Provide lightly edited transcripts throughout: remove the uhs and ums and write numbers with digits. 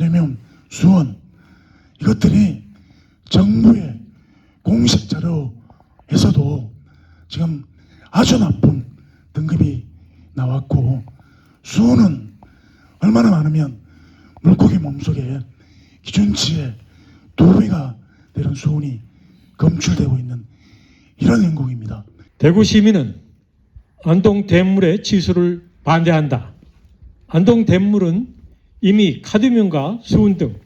왜냐면 수원 이것들이 정부의 공식 자료에서도 지금 아주 나쁜 등급이 나왔고, 수온은 얼마나 많으면 물고기 몸속에 기준치의 2배가 되는 수온이 검출되고 있는 이런 행동입니다. 대구 시민은 안동 댐물의 취수를 반대한다. 안동 댐물은 이미 카드뮴과 수은 등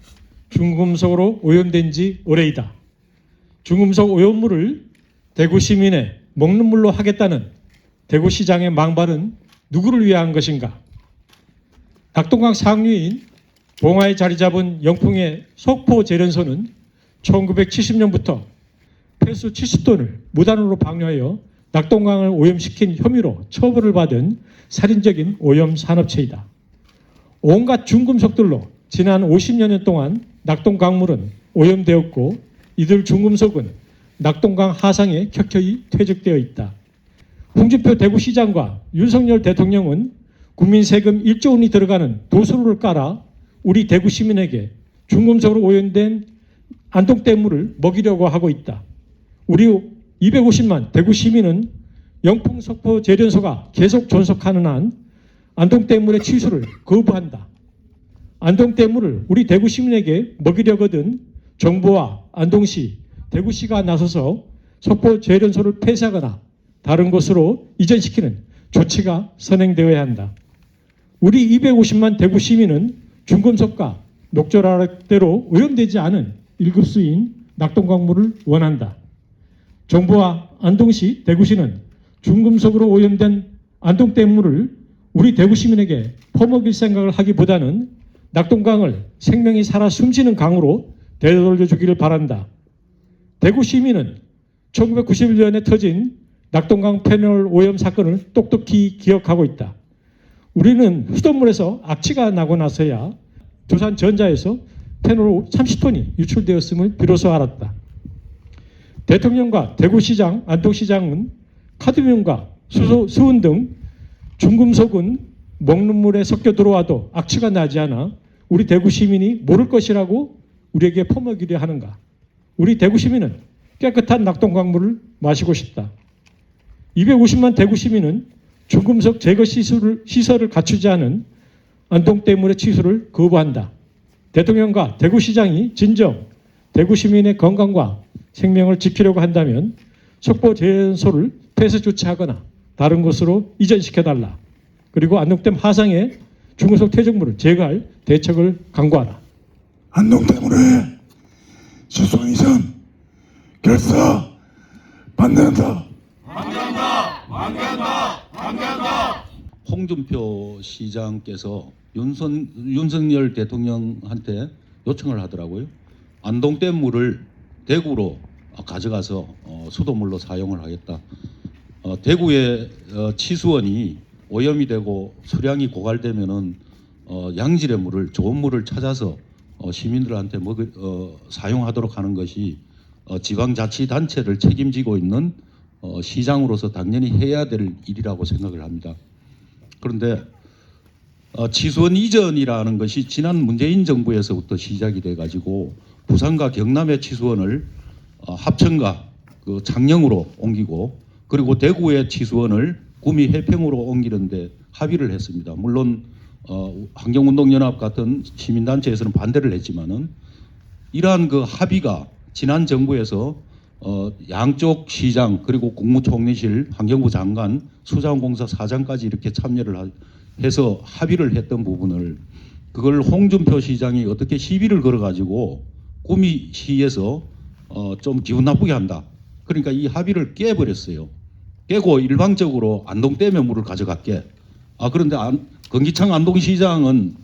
중금속으로 오염된 지 오래이다. 중금속 오염물을 대구 시민의 먹는 물로 하겠다는 대구시장의 망발은 누구를 위한 것인가? 낙동강 상류인 봉화에 자리 잡은 영풍의 속포 재련소는 1970년부터 폐수 70톤을 무단으로 방류하여 낙동강을 오염시킨 혐의로 처벌을 받은 살인적인 오염 산업체이다. 온갖 중금속들로 지난 50여 년 동안 낙동강물은 오염되었고, 이들 중금속은 낙동강 하상에 켜켜이 퇴적되어 있다. 홍준표 대구시장과 윤석열 대통령은 국민 세금 1조 원이 들어가는 도수를 깔아 우리 대구 시민에게 중금속으로 오염된 안동댐물을 먹이려고 하고 있다. 우리 250만 대구 시민은 영풍 속포 재련소가 계속 존속하는 한 안동댐물의 취수를 거부한다. 안동댐물을 우리 대구 시민에게 먹이려거든 정부와 안동시, 대구시가 나서서 속포 재련소를 폐쇄하거나 다른 곳으로 이전시키는 조치가 선행되어야 한다. 우리 250만 대구 시민은 중금속과 녹조라락대로 오염되지 않은 1급수인 낙동강물을 원한다. 정부와 안동시, 대구시는 중금속으로 오염된 안동댐물을 우리 대구 시민에게 퍼먹일 생각을 하기보다는 낙동강을 생명이 살아 숨쉬는 강으로 되돌려주기를 바란다. 대구 시민은 1991년에 터진 낙동강 페놀 오염 사건을 똑똑히 기억하고 있다. 우리는 수돗물에서 악취가 나고 나서야 두산전자에서 페놀 30톤이 유출되었음을 비로소 알았다. 대통령과 대구시장, 안동시장은 카드뮴과 수은 등 중금속은 먹는 물에 섞여 들어와도 악취가 나지 않아 우리 대구 시민이 모를 것이라고 우리에게 퍼먹이려 하는가? 우리 대구 시민은 깨끗한 낙동강물을 마시고 싶다. 250만 대구 시민은 중금속 제거 시설을 갖추지 않은 안동댐물의 취수를 거부한다. 대통령과 대구시장이 진정 대구 시민의 건강과 생명을 지키려고 한다면 속포 재련소를 폐쇄 조치하거나 다른 곳으로 이전시켜달라. 그리고 안동댐 하상에 중금속 퇴적물을 제거할 대책을 강구하라. 안동댐물의 취소 이전 결사 반대한다. 홍준표 시장께서 윤석열 대통령한테 요청을 하더라고요. 안동댐물을 대구로 가져가서 수도물로 사용을 하겠다. 대구의 치수원이 오염이 되고 수량이 고갈되면은 양질의 물을, 좋은 물을 찾아서 시민들한테 사용하도록 하는 것이 지방자치단체를 책임지고 있는 시장으로서 당연히 해야 될 일이라고 생각을 합니다. 그런데 치수원 이전이라는 것이 지난 문재인 정부에서부터 시작이 돼가지고 부산과 경남의 치수원을 합천과 그 창녕으로 옮기고, 그리고 대구의 치수원을 구미 해평으로 옮기는데 합의를 했습니다. 물론 환경운동연합 같은 시민단체에서는 반대를 했지만은 이러한 그 합의가 지난 정부에서 양쪽 시장, 그리고 국무총리실, 환경부 장관, 수자원공사 사장까지 이렇게 참여를 해서 합의를 했던 부분을, 그걸 홍준표 시장이 어떻게 시비를 걸어가지고 구미시에서 좀 기분 나쁘게 한다. 그러니까 이 합의를 깨버렸어요. 깨고 일방적으로 안동댐의 물을 가져갈게. 그런데 건기창 안동시장은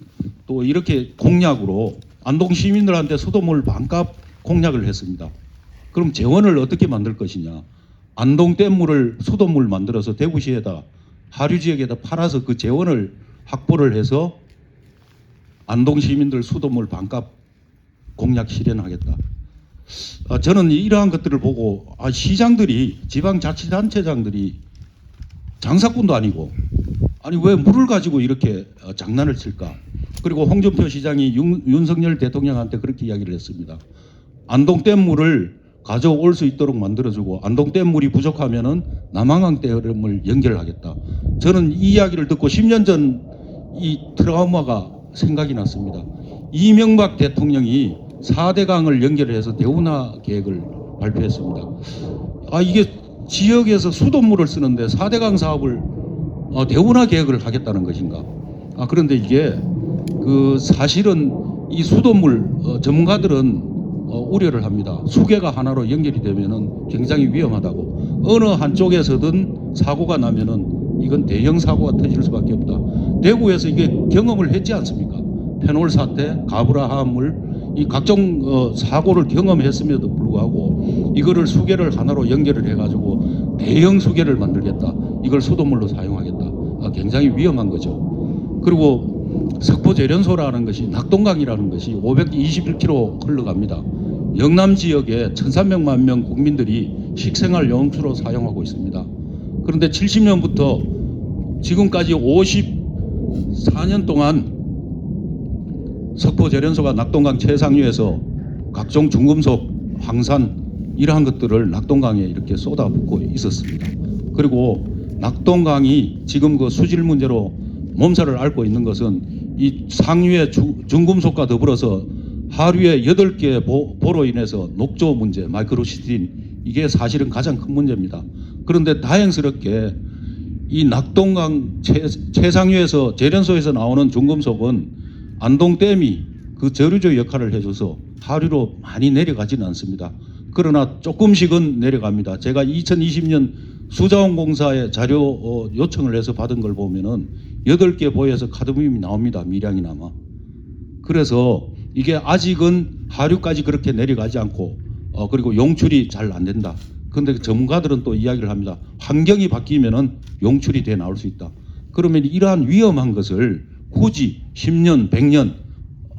또 이렇게 공약으로 안동 시민들한테 수도물 반값 공약을 했습니다. 그럼 재원을 어떻게 만들 것이냐? 안동댐물을 수도물 만들어서 대구시에다, 하류 지역에다 팔아서 그 재원을 확보를 해서 안동 시민들 수도물 반값 공약 실현하겠다. 저는 이러한 것들을 보고 시장들이, 지방자치단체장들이 장사꾼도 아니고 아니 왜 물을 가지고 이렇게 장난을 칠까? 그리고 홍준표 시장이 윤석열 대통령한테 그렇게 이야기를 했습니다. 안동댐물을 가져올 수 있도록 만들어주고 안동댐물이 부족하면은 남한강댐을 연결하겠다. 저는 이 이야기를 듣고 10년 전 이 트라우마가 생각이 났습니다. 이명박 대통령이 4대강을 연결해서 대운하 계획을 발표했습니다. 이게 지역에서 수돗물을 쓰는데 4대강 사업을 대운하 계획을 하겠다는 것인가? 그런데 이게 사실은 이 수돗물 전문가들은 우려를 합니다. 수계가 하나로 연결이 되면은 굉장히 위험하다고. 어느 한쪽에서든 사고가 나면은 이건 대형 사고가 터질 수밖에 없다. 대구에서 이게 경험을 했지 않습니까? 페놀 사태, 가브라 화합물, 이 각종 사고를 경험했음에도 불구하고 이거를 수계를 하나로 연결을 해가지고 대형 수계를 만들겠다. 이걸 수돗물로 사용하겠다. 굉장히 위험한 거죠. 그리고 석포제련소라는 것이 낙동강이라는 것이 521km 흘러갑니다. 영남 지역에 1,300만 명 국민들이 식생활 용수로 사용하고 있습니다. 그런데 70년부터 지금까지 54년 동안 석포제련소가 낙동강 최상류에서 각종 중금속, 황산 이러한 것들을 낙동강에 이렇게 쏟아붓고 있었습니다. 그리고 낙동강이 지금 그 수질 문제로 몸살을 앓고 있는 것은 이 상류의 중금속과 더불어서 하류의 8개 보로 인해서 녹조 문제, 마이크로시틴 이게 사실은 가장 큰 문제입니다. 그런데 다행스럽게 이 낙동강 최상류에서 제련소에서 나오는 중금속은 안동댐이 그 저류조 역할을 해줘서 하류로 많이 내려가지는 않습니다. 그러나 조금씩은 내려갑니다. 제가 2020년 수자원공사에 자료 요청을 해서 받은 걸 보면은 8개 보에서 카드뮴이 나옵니다. 미량이 남아. 그래서 이게 아직은 하류까지 그렇게 내려가지 않고 그리고 용출이 잘 안 된다. 그런데 전문가들은 또 이야기를 합니다. 환경이 바뀌면은 용출이 돼 나올 수 있다. 그러면 이러한 위험한 것을 굳이 10년, 100년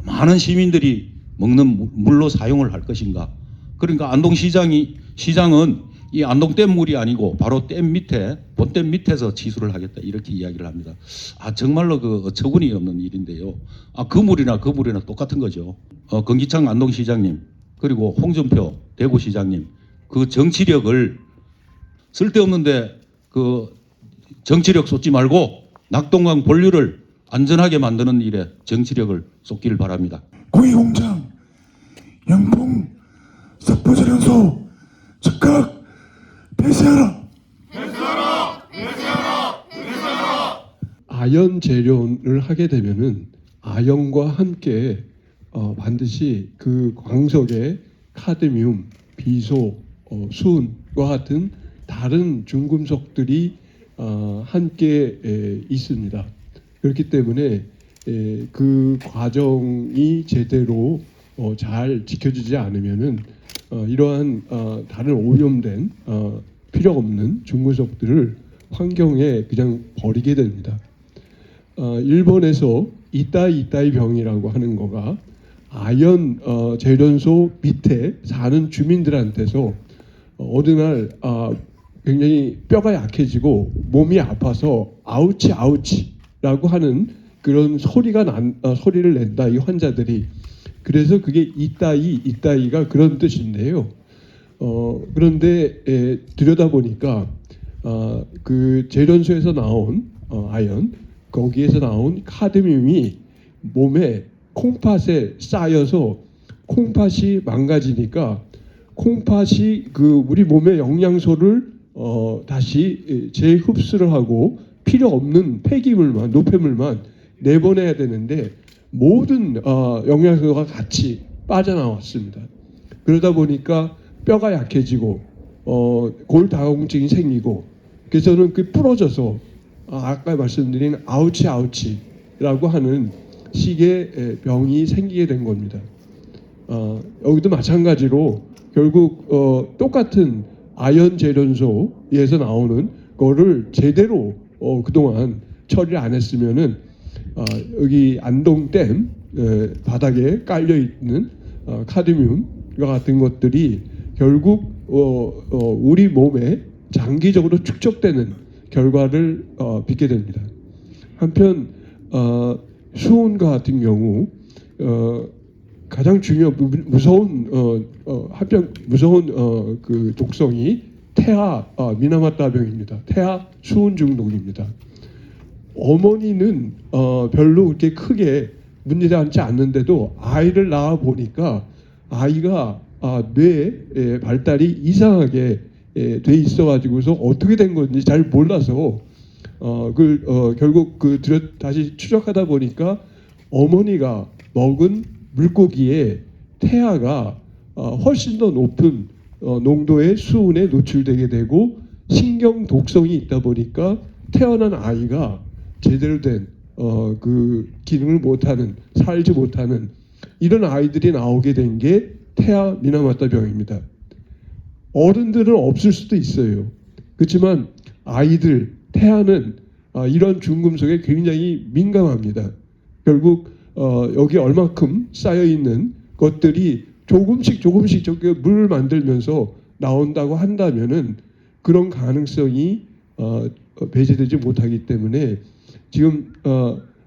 많은 시민들이 먹는 물로 사용을 할 것인가? 그러니까 안동시장은 이 안동댐 물이 아니고 바로 댐 밑에 본댐 밑에서 치수를 하겠다 이렇게 이야기를 합니다. 정말로 그 어처구니 없는 일인데요. 그 물이나 똑같은 거죠. 건기창 안동시장님 그리고 홍준표 대구시장님 그 정치력을 쓸데없는데 그 정치력 쏟지 말고 낙동강 본류를 안전하게 만드는 일에 정치력을 쏟기를 바랍니다. 고위공장, 영풍, 석포제련소 즉각 폐쇄하라. 아연 재련을 하게 되면은 아연과 함께 반드시 그 광석에 카드뮴, 비소, 수은과 같은 다른 중금속들이 함께 있습니다. 그렇기 때문에 그 과정이 제대로 잘 지켜지지 않으면은 이러한 다른 오염된 필요 없는 중금속들을 환경에 그냥 버리게 됩니다. 일본에서 이따이 병이라고 하는 거가 아연 재련소 밑에 사는 주민들한테서 어느 날 굉장히 뼈가 약해지고 몸이 아파서 아우치라고 하는 그런 소리를 낸다 이 환자들이. 그래서 그게 이따이가 그런 뜻인데요. 그런데 들여다보니까 그 재련소에서 나온 아연 거기에서 나온 카드뮴이 몸에 콩팥에 쌓여서 콩팥이 망가지니까 콩팥이 그 우리 몸의 영양소를 다시 재흡수를 하고 필요 없는 폐기물만 노폐물만 내보내야 되는데 모든 영양소가 같이 빠져나왔습니다. 그러다 보니까 뼈가 약해지고 골다공증이 생기고 그래서는 그 부러져서 아까 말씀드린 아우치라고 하는 식의 병이 생기게 된 겁니다. 여기도 마찬가지로 결국 똑같은 아연 재련소에서 나오는 거를 제대로 그동안 처리를 안 했으면은 여기 안동댐 바닥에 깔려 있는 카드뮴과 같은 것들이 결국 우리 몸에 장기적으로 축적되는 결과를 빚게 됩니다. 한편 수온 같은 경우 가장 무서운 그 독성이 태아 미나마따병입니다. 태아 수온 중독입니다. 어머니는 별로 그렇게 크게 문제되지 않는데도 아이를 낳아 보니까 아이가 뇌 발달이 이상하게 돼 있어가지고서 어떻게 된 건지 잘 몰라서 결국 다시 추적하다 보니까 어머니가 먹은 물고기에 태아가 훨씬 더 높은 농도의 수온에 노출되게 되고 신경 독성이 있다 보니까 태어난 아이가 제대로 된 그 기능을 못하는, 살지 못하는 이런 아이들이 나오게 된 게 태아 미나마따병입니다. 어른들은 없을 수도 있어요. 그렇지만 아이들, 태아는 이런 중금속에 굉장히 민감합니다. 결국 여기 얼마큼 쌓여 있는 것들이 조금씩 저게 물을 만들면서 나온다고 한다면은 그런 가능성이 배제되지 못하기 때문에 지금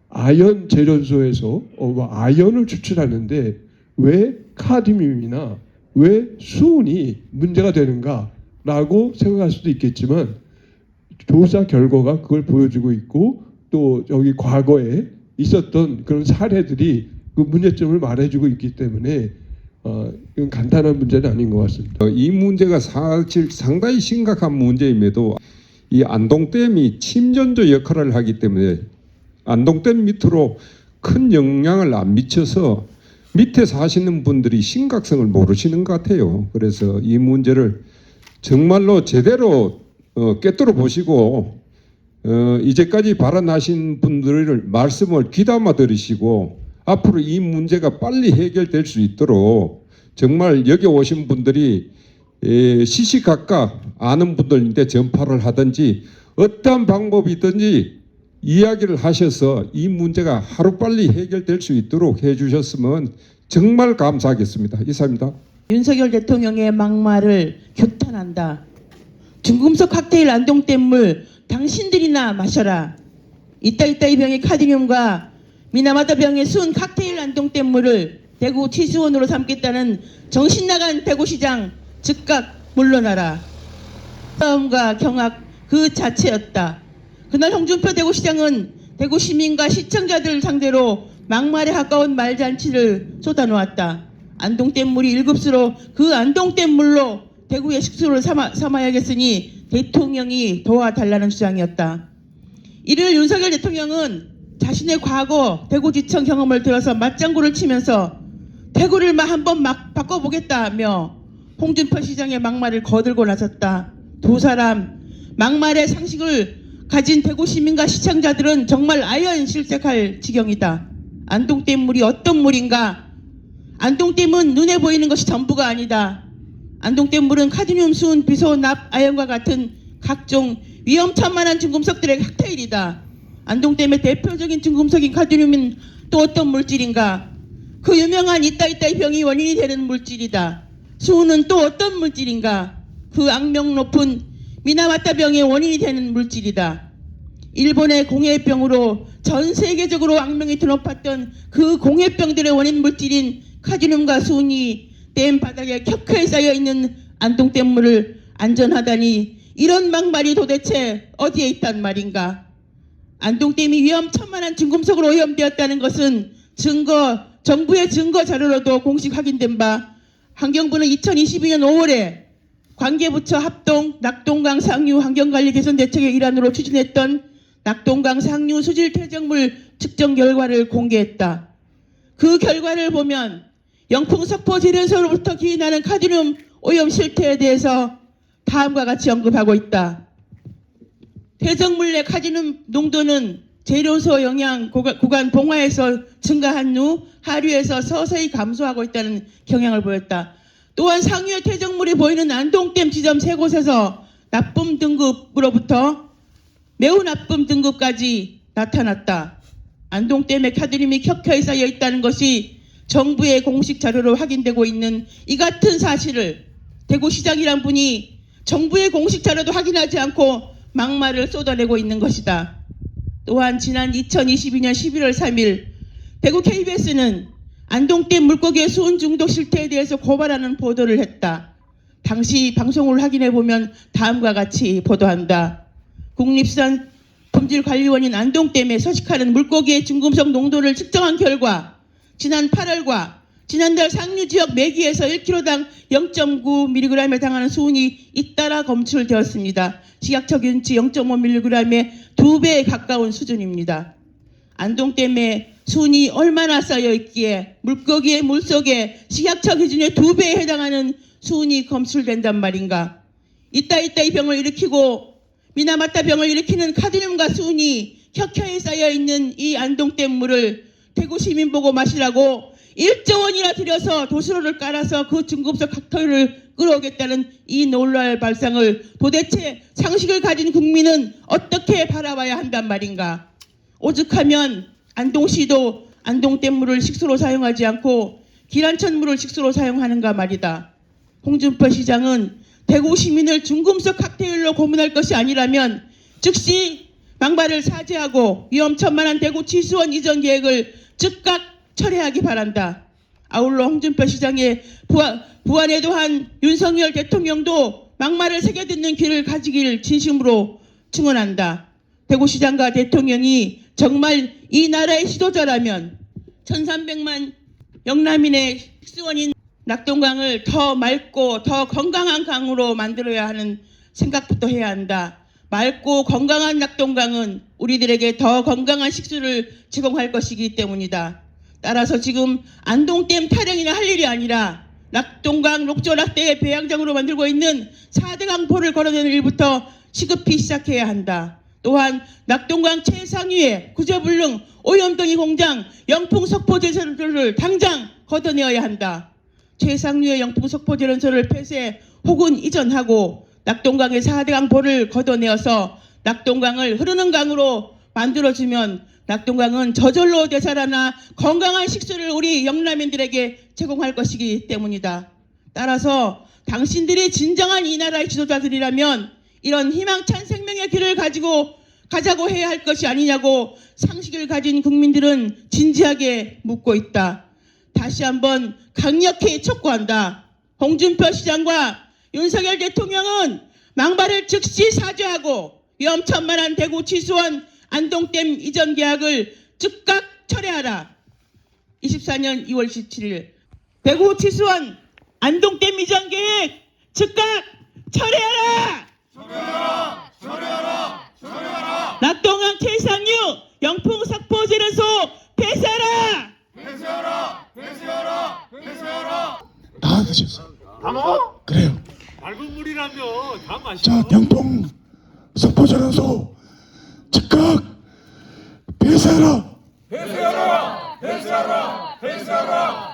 아연 재련소에서 아연을 추출하는데 왜 카드뮴이나 왜 수은이 문제가 되는가라고 생각할 수도 있겠지만 조사 결과가 그걸 보여주고 있고 또 여기 과거에 있었던 그런 사례들이 그 문제점을 말해주고 있기 때문에 이건 간단한 문제는 아닌 것 같습니다. 이 문제가 사실 상당히 심각한 문제임에도 이 안동댐이 침전조 역할을 하기 때문에 안동댐 밑으로 큰 영향을 안 미쳐서 밑에 사시는 분들이 심각성을 모르시는 것 같아요. 그래서 이 문제를 정말로 제대로 꿰뚫어 보시고 이제까지 발언하신 분들을 말씀을 귀담아 들으시고 앞으로 이 문제가 빨리 해결될 수 있도록 정말 여기 오신 분들이 시시각각 아는 분들인데 전파를 하든지 어떠한 방법이든지 이야기를 하셔서 이 문제가 하루빨리 해결될 수 있도록 해주셨으면 정말 감사하겠습니다. 이상입니다. 윤석열 대통령의 막말을 규탄한다. 중금속 칵테일 안동댐물 당신들이나 마셔라. 이따이 병의 카드뮴과 미나마따병의 수은 칵테일 안동댐물을 대구 취수원으로 삼겠다는 정신나간 대구시장 즉각 물러나라. 싸움과 경악 그 자체였다. 그날 홍준표 대구시장은 대구 시민과 시청자들을 상대로 막말에 가까운 말잔치를 쏟아놓았다. 안동댐물이 1급수로 그 안동댐물로 대구의 식수를 삼아야겠으니 대통령이 도와달라는 주장이었다. 이를 윤석열 대통령은 자신의 과거 대구지청 경험을 들어서 맞장구를 치면서 대구를 한번 바꿔보겠다며 홍준표 시장의 막말을 거들고 나섰다. 두 사람 막말의 상식을 가진 대구 시민과 시청자들은 정말 아연실색할 지경이다. 안동댐물이 어떤 물인가? 안동댐은 눈에 보이는 것이 전부가 아니다. 안동댐물은 카드뮴, 수은, 비소, 납, 아연과 같은 각종 위험천만한 중금속들의 칵테일이다. 안동댐의 대표적인 중금속인 카드뮴은 또 어떤 물질인가? 그 유명한 이따이 병이 원인이 되는 물질이다. 수은은 또 어떤 물질인가? 그 악명 높은 미나마따병의 원인이 되는 물질이다. 일본의 공해병으로 전 세계적으로 악명이 드높았던 그 공해병들의 원인 물질인 카드뮴과 수은이 댐 바닥에 켜켜이 쌓여있는 안동댐물을 안전하다니 이런 막말이 도대체 어디에 있단 말인가? 안동댐이 위험천만한 중금속으로 오염되었다는 것은 정부의 증거 자료로도 공식 확인된 바 환경부는 2022년 5월에 관계부처 합동 낙동강 상류 환경관리 개선 대책의 일환으로 추진했던 낙동강 상류 수질 퇴적물 측정 결과를 공개했다. 그 결과를 보면 영풍 석포 재련소로부터 기인하는 카드뮴 오염 실태에 대해서 다음과 같이 언급하고 있다. 퇴적물 내 카드뮴 농도는 재련소 영향 구간 봉화에서 증가한 후 하류에서 서서히 감소하고 있다는 경향을 보였다. 또한 상류의 퇴적물이 보이는 안동댐 지점 3곳에서 나쁨 등급으로부터 매우 나쁨 등급까지 나타났다. 안동댐에 카드뮴이 켜켜이 쌓여 있다는 것이 정부의 공식 자료로 확인되고 있는 이 같은 사실을 대구시장이란 분이 정부의 공식 자료도 확인하지 않고 막말을 쏟아내고 있는 것이다. 또한 지난 2022년 11월 3일 대구 KBS는 안동댐 물고기 수온 중독 실태에 대해서 고발하는 보도를 했다. 당시 방송을 확인해 보면 다음과 같이 보도한다. 국립수산 품질관리원인 안동댐에 서식하는 물고기의 중금속 농도를 측정한 결과 지난 8월과 지난달 상류 지역 매기에서 1kg당 0.9mg에 해당하는 수온이 잇따라 검출되었습니다. 식약처 기준치 0.5mg의 2배에 가까운 수준입니다. 안동댐에 수온이 얼마나 쌓여 있기에 물고기의 물속에 식약처 기준의 2배에 해당하는 수온이 검출된단 말인가. 이따 이 병을 일으키고 미나마타 병을 일으키는 카드뮴과 수온이 켜켜이 쌓여 있는 이 안동댐 물을 대구 시민 보고 마시라고 1조 원이나 들여서 도수로를 깔아서 그 중금속 칵테일을 끌어오겠다는 이 놀랄 발상을 도대체 상식을 가진 국민은 어떻게 바라봐야 한단 말인가. 오죽하면 안동시도 안동댐 물을 식수로 사용하지 않고 기란천 물을 식수로 사용하는가 말이다. 홍준표 시장은 대구 시민을 중금속 칵테일로 고문할 것이 아니라면 즉시 망발을 사죄하고 위험천만한 대구 치수원 이전 계획을 즉각 철회하기 바란다. 아울러 홍준표 시장의 부안에도 한 윤석열 대통령도 막말을 새겨듣는 귀를 가지길 진심으로 축원한다. 대구시장과 대통령이 정말 이 나라의 지도자라면 1300만 영남인의 식수원인 낙동강을 더 맑고 더 건강한 강으로 만들어야 하는 생각부터 해야 한다. 맑고 건강한 낙동강은 우리들에게 더 건강한 식수를 제공할 것이기 때문이다. 따라서 지금 안동댐 타령이나 할 일이 아니라 낙동강 녹조락대의 배양장으로 만들고 있는 4대 강포를 걸어내는 일부터 시급히 시작해야 한다. 또한 낙동강 최상위의 구제불능 오염덩이 공장 영풍석포제련소를 당장 걷어내어야 한다. 최상위의 영풍석포제련소를 폐쇄 혹은 이전하고 낙동강의 4대 강포를 걷어내어서 낙동강을 흐르는 강으로 만들어주면 낙동강은 저절로 되살아나 건강한 식수를 우리 영남인들에게 제공할 것이기 때문이다. 따라서 당신들이 진정한 이 나라의 지도자들이라면 이런 희망찬 생명의 길을 가자고 해야 할 것이 아니냐고 상식을 가진 국민들은 진지하게 묻고 있다. 다시 한번 강력히 촉구한다. 홍준표 시장과 윤석열 대통령은 망발을 즉시 사죄하고 위험천만한 대구 치수원 안동댐 이전 계약을 즉각 철회하라. 24년 2월 17일 대구 치수원 안동댐 이전 계획 즉각 철회하라. 낙동강 최상류 영풍석포제련소 폐쇄하라. 다 드셨어. 다 먹어? 그래요. 맑은 물이라며 다 마셔. 자, 영풍 석포제련소 즉각 폐쇄하라. 폐쇄하라! 폐쇄하라! 폐쇄하라!